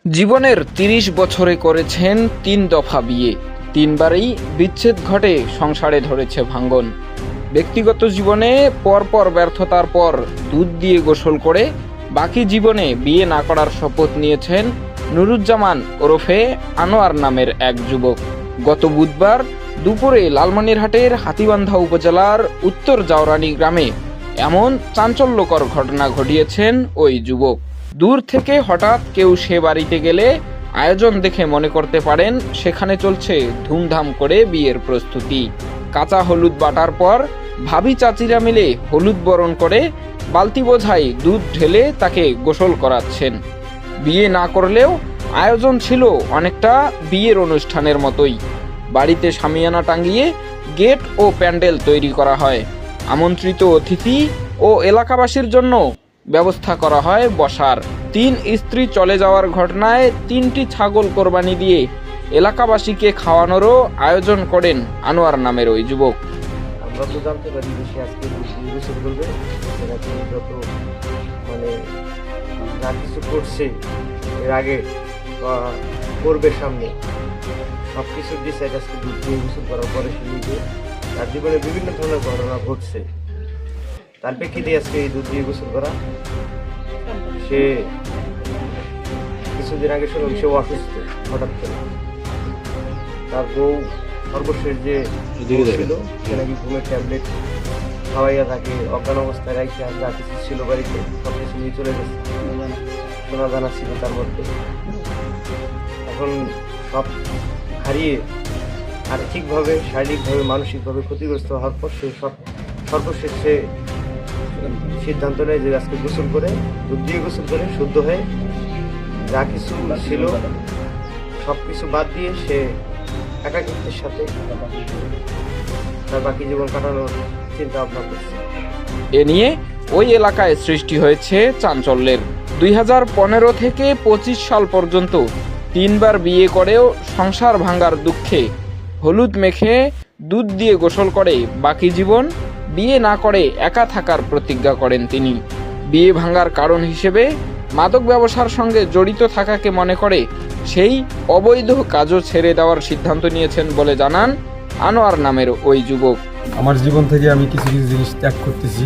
জীবনের ৩০ বছরে করেছেন ৩ দফা বিয়ে, ৩বারই বিচ্ছেদ ঘটে, সংসারে ধরেছে ভাঙ্গন। ব্যক্তিগত জীবনে পরপর ব্যর্থতার পর দুধ দিয়ে গোসল করে বাকি জীবনে বিয়ে না করার শপথ নিয়েছেন নুরুজ্জামান ওরফে আনোয়ার নামের এক যুবক। গত বুধবার দুপুরে লালমনিরহাটের হাতীবান্ধা উপজেলার উত্তর জাওরানী গ্রামে এমন চাঞ্চল্যকর ঘটনা ঘটিয়েছেন ওই যুবক। দূর থেকে হঠাৎ কেউ সে বাড়িতে গেলে আয়োজন দেখে মনে করতে পারেন সেখানে চলছে ধুমধাম করে বিয়ের প্রস্তুতি। কাঁচা হলুদ বাটার পর ভাবি চাচিরা মিলে হলুদ বরণ করে বালতি বোঝাই দুধ ঢেলে তাকে গোসল করাচ্ছেন। বিয়ে না করলেও আয়োজন ছিল অনেকটা বিয়ের অনুষ্ঠানের মতোই। বাড়িতে শামিয়ানা টাঙ্গিয়ে গেট ও প্যান্ডেল তৈরি করা হয়। আমন্ত্রিত অতিথি ও এলাকাবাসীর জন্য ব্যবস্থা করা হয় বসার। ৩ স্ত্রী চলে যাওয়ার ঘটনায় ৩টি ছাগল কোরবানি দিয়ে এলাকাবাসীকে খাওয়ানোরও আয়োজন করেন আনোয়ার নামের ওই যুবক। আমরা তো জানতে পারি যে সে আজকে গোসল করবে, সেটা যত যা কিছু করছে এর আগে বা করবে সামনে সব কিছুর ডিসাইড আজকে দুধ দিয়ে গোসল করার পরে সে নিজে তার জীবনে বিভিন্ন ধরনের ঘটনা ঘটছে। তার প্রেক্ষিতে আজকে এই দুধ দিয়ে গোসল করা। সে কিছুদিন আগে শুনলাম সে অসুস্থ হঠাৎ করে। তার বউ সর্বশেষ যে ছিল সে নাকি ঘুমের ট্যাবলেট খাওয়াইয়া তাকে অজ্ঞান অবস্থায় রাখছে, আর যা কিছু ছিল বাড়িতে সব কিছু নিয়ে চলে গেছে। সোনা দানা ছিল তার মধ্যে। এখন সব হারিয়ে আর্থিকভাবে, শারীরিকভাবে, মানসিকভাবে ক্ষতিগ্রস্ত হওয়ার পর সে সর্বশেষ সে সিদ্ধান্ত নেয় যে আজকে গোসল করে, দুধ দিয়ে গোসল করে শুদ্ধ হয়ে যা কিছু ছিল সব কিছু বাদ দিয়ে সে একাকিত্বের সাথে তার বাকি জীবন কাটানোর চিন্তা ভাবনা করছে। এ নিয়ে ওই এলাকায় সৃষ্টি হয়েছে চাঞ্চল্যের। 2015 থেকে 25 সাল পর্যন্ত 3বার বিয়ে করেও সংসার ভাঙার দুঃখে হলুদ মেখে দুধ দিয়ে গোসল করে বাকি জীবন বিয়ে না করে একা থাকার প্রতিজ্ঞা করেন তিনি। বিয়ে ভাঙার কারণ হিসেবে মাদক ব্যবসার সঙ্গে জড়িত থাকাকে মনে করে সেই অবৈধ কাজও ছেড়ে দেওয়ার সিদ্ধান্ত নিয়েছেন বলে জানান আনোয়ার নামের ওই যুবক। আমার জীবন থেকে আমি কিছু কিছু জিনিস ত্যাগ করতেছি।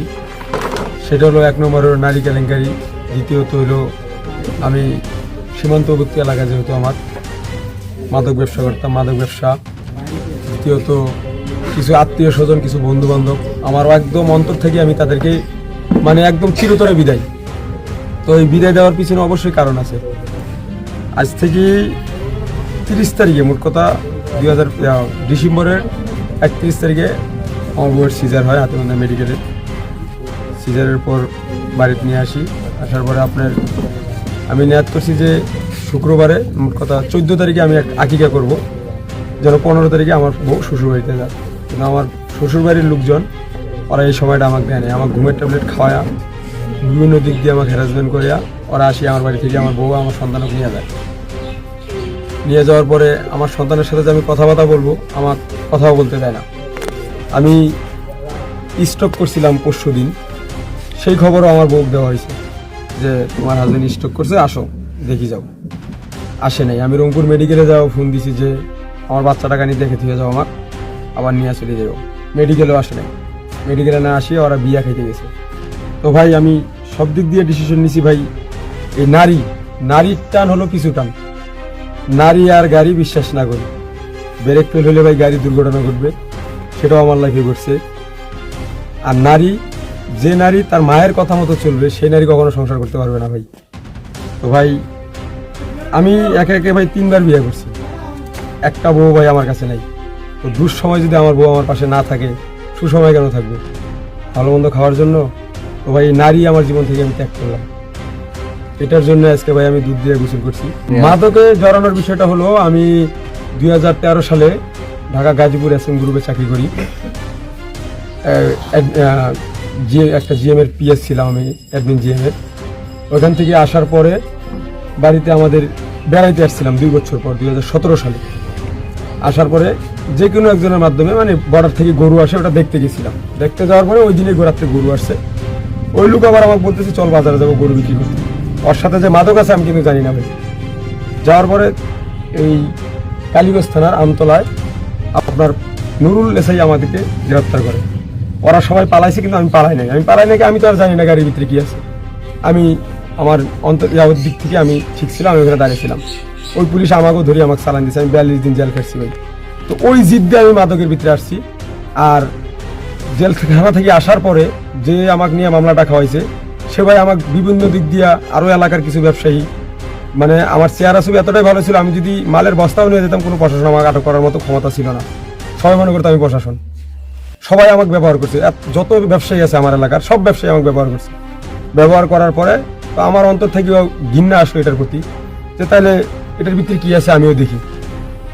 সেটা হলো 1 নম্বর হলো নারী কেলেঙ্কারি, দ্বিতীয়ত হলো আমি সীমান্তবর্তী এলাকা যেহেতু আমার মাদক ব্যবসা করতাম, মাদক ব্যবসা, দ্বিতীয়ত কিছু আত্মীয় স্বজন, কিছু বন্ধু বান্ধব আমারও একদম অন্তর থেকে আমি তাদেরকে একদম চিরতরে বিদায়। তো এই বিদায় দেওয়ার পিছনে অবশ্যই কারণ আছে। আজ থেকে 30 তারিখে, মোট কথা ডিসেম্বরের 31 তারিখে আমার বউয়ের সিজার হয় হাতীবান্ধা মেডিকেলে। সিজারের পর বাড়িতে নিয়ে আসার পরে আমি নিয়াত করছি যে শুক্রবারে, মোট কথা 14 তারিখে আমি আকিকা করব, যেন 15 তারিখে আমার বউ শ্বশুরবাড়িতে যায়। কিন্তু আমার শ্বশুরবাড়ির লোকজন ওরা এই সময়টা আমাকে দেয় না। আমার ঘুমের ট্যাবলেট খাওয়ায়া বিভিন্ন দিক দিয়ে আমাকে হ্যারাসমেন্ট করিয়া ওরা আসি আমার বাড়ি থেকে আমার বউ আমার সন্তানকে নিয়ে যায়। নিয়ে যাওয়ার পরে আমার সন্তানের সাথে যে আমি কথাবার্তা বলবো, আমার কথাও বলতে দেয় না। আমি স্ট্রোক করছিলাম পরশু দিন, সেই খবরও আমার বউকে দেওয়া হয়েছে যে তোমার হাজবেন্ড স্ট্রোক করছে, আসো দেখি যাও। আসে নাই। আমি রংপুর মেডিকেলে যাও ফোন দিছি যে আমার বাচ্চাটাকে নিয়ে দেখে দিয়ে যাও, আমার আবার নিয়ে চলে যাও। মেডিকেলেও আসে নাই। মেডিকেলে না আসিয়ে ওরা বিয়া খাইতে গেছে। তো ভাই আমি সব দিক দিয়ে ডিসিশন নিছি ভাই, এই নারীর টান হলো পিছু টান। নারী আর গাড়ি বিশ্বাস না করি। ব্রেক ফেল হলে ভাই গাড়ি দুর্ঘটনা ঘটবে, সেটাও আমার লাইফে ঘটছে। আর যে নারী তার মায়ের কথা মতো চলবে, সেই নারী কখনো সংসার করতে পারবে না ভাই। তো ভাই আমি একে একে ভাই 3বার বিয়ে করছি, একটা বউ ভাই আমার কাছে নাই। তো দুঃসময় যদি আমার বউ আমার পাশে না থাকে, সুসময় কেন থাকবে ভালো মন্দ খাওয়ার জন্য? তো ভাই নারী আমার জীবন থেকে আমি ত্যাগ করলাম। এটার জন্য আজকে ভাই আমি দুধ দিয়ে গোসল করছি। মাদকে জড়ানোর বিষয়টা হলো, আমি 2013 সালে ঢাকা গাজীপুর SM গ্রুপে চাকরি করি। একটা GM এর PS ছিলাম আমি, অ্যাডমিন GM এর। ওখান থেকে আসার পরে বাড়িতে আমাদের বেড়াইতে আসছিলাম 2 বছর পর, 2017 সালে। আসার পরে যে কোনো একজনের মাধ্যমে বর্ডার থেকে গরু আসে, ওটা দেখতে গেছিলাম। দেখতে যাওয়ার পরে ওই দিনে রাত্রে গরু আসছে। ওই লোক আবার আমাকে বলতেছে চল বাজারে যাবো গরু বিক্রি করতে। ওর সাথে যে মাদক আছে আমি কিন্তু জানি না ভাই। যাওয়ার পরে এই কালীগঞ্জ থানার আমতলায় আপনার নুরুল এসআই আমাদেরকে গ্রেপ্তার করে। ওরা সবাই পালাইছে, কিন্তু আমি পালাই নাই। আমি তো আর জানি না গাড়ির ভিতরে কি আছে। আমি আমার অন্তর দিক থেকে আমি ঠিক ছিলাম, আমি ওখানে দাঁড়িয়েছিলাম। ওই পুলিশ আমাকেও ধরে আমাকে চালান দিয়েছে। আমি 42 দিন জেল খেটছি ভাই। তো ওই জিদ দিয়ে আমি মাদকের ভিতরে আসছি। আর জেলখানা থেকে আসার পরে যে আমাকে নিয়ে মামলাটা খাওয়াইছে, সে ভাই আমাকে বিভিন্ন দিক দিয়ে আরও এলাকার কিছু ব্যবসায়ী, মানে আমার চেহারা ছবি এতটাই ভালো ছিল, আমি যদি মালের বস্তাও নিয়ে যেতাম কোনো প্রশাসন আমাকে আটক করার মতো ক্ষমতা ছিল না। সবাই মনে করতো আমি প্রশাসন। সবাই আমাকে ব্যবহার করছে, যত ব্যবসায়ী আছে আমার এলাকার সব ব্যবসায়ী আমাকে ব্যবহার করছে। ব্যবহার করার পরে তো আমার অন্তর থেকেও ঘৃণা আসলো এটার প্রতি, যে তাহলে এটার ভিতরে কী আছে আমিও দেখি।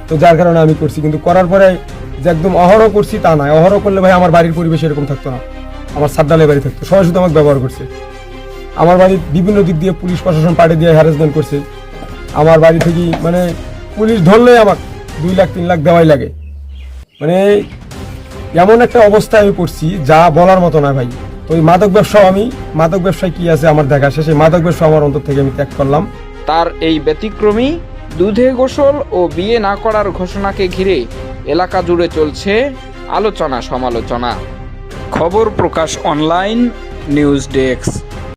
তো যার কারণে আমি করছি, কিন্তু করার পরে যে একদম অহরহ করছি তা নয়। অহরহ করলে ভাই আমার বাড়ির পরিবেশ এরকম থাকতো না, আমার সাদ্দালে বাড়ি থাকতো। সবাই শুধু আমাকে ব্যবহার করছে। আমার বাড়ির বিভিন্ন দিক দিয়ে পুলিশ প্রশাসন পাঠিয়ে দিয়ে হ্যারাসমেন্ট করছে। আমার বাড়ি থেকে মানে পুলিশ ধরলেই আমাকে 2 লাখ 3 লাখ দেওয়াই লাগে। মানে এমন একটা অবস্থায় আমি পড়ছি যা বলার মতো না ভাই। তো ওই মাদক ব্যবসায় কি আছে আমার দেখা শেষে মাদক ব্যবসা আমার অন্তর থেকে আমি ত্যাগ করলাম। তার এই ব্যতিক্রমী দুধে গোসল ও বিয়ে না করার ঘোষণাকে ঘিরে এলাকা জুড়ে চলছে আলোচনা সমালোচনা। খবর প্রকাশ অনলাইন, নিউজ ডেস্ক।